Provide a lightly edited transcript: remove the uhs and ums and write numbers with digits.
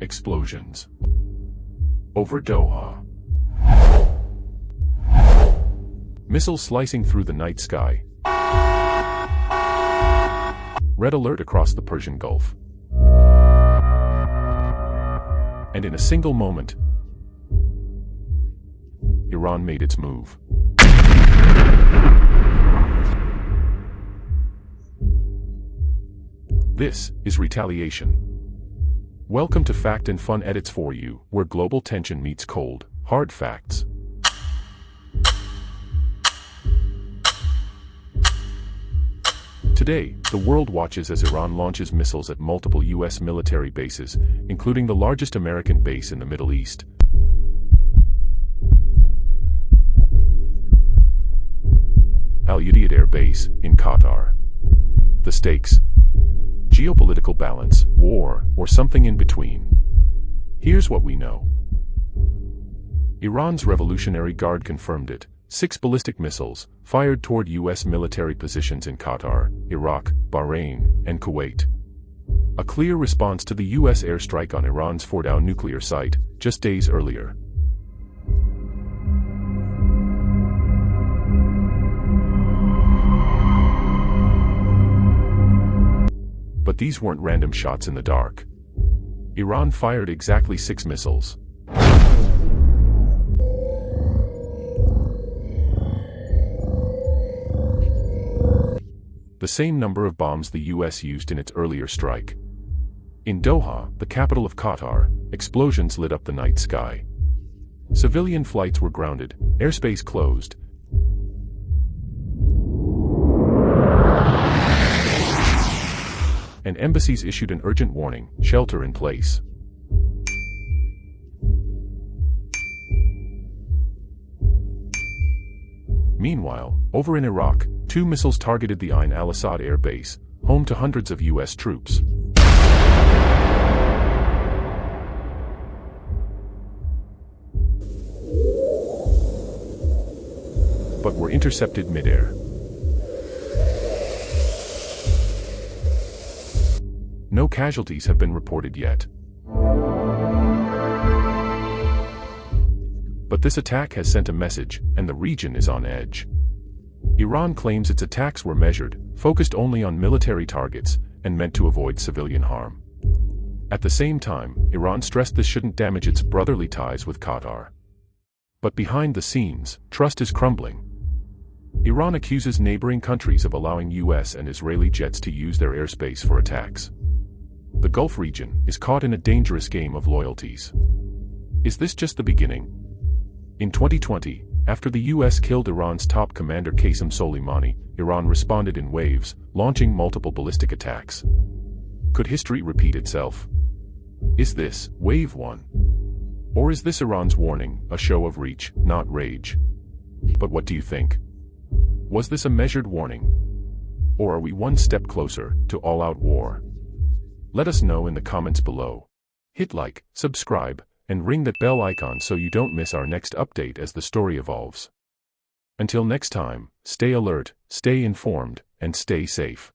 Explosions over Doha. Missiles slicing through the night sky. Red alert across the Persian Gulf. And in a single moment, Iran made its move. This is retaliation. Welcome to Fact and Fun Edits for you, where global tension meets cold, hard facts. Today, the world watches as Iran launches missiles at multiple U.S. military bases, including the largest American base in the Middle East. Al-Udeid Air Base, in Qatar. The stakes? Geopolitical balance, war, or something in between. Here's what we know. Iran's Revolutionary Guard confirmed it. 6 ballistic missiles, fired toward U.S. military positions in Qatar, Iraq, Bahrain, and Kuwait. A clear response to the U.S. airstrike on Iran's Fordow nuclear site, just days earlier. But these weren't random shots in the dark. Iran fired exactly 6 missiles. The same number of bombs the U.S. used in its earlier strike. In Doha, the capital of Qatar, explosions lit up the night sky. Civilian flights were grounded, airspace closed, and embassies issued an urgent warning, shelter in place. Meanwhile, over in Iraq, 2 missiles targeted the Al-Udeid Air Base, home to hundreds of U.S. troops. But were intercepted mid-air. No casualties have been reported yet. But this attack has sent a message, and the region is on edge. Iran claims its attacks were measured, focused only on military targets, and meant to avoid civilian harm. At the same time, Iran stressed this shouldn't damage its brotherly ties with Qatar. But behind the scenes, trust is crumbling. Iran accuses neighboring countries of allowing U.S. and Israeli jets to use their airspace for attacks. The Gulf region is caught in a dangerous game of loyalties. Is this just the beginning? In 2020, after the U.S. killed Iran's top commander Qasem Soleimani, Iran responded in waves, launching multiple ballistic attacks. Could history repeat itself? Is this wave 1? Or is this Iran's warning, a show of reach, not rage? But what do you think? Was this a measured warning? Or are we one step closer to all-out war? Let us know in the comments below. Hit like, subscribe, and ring that bell icon so you don't miss our next update as the story evolves. Until next time, stay alert, stay informed, and stay safe.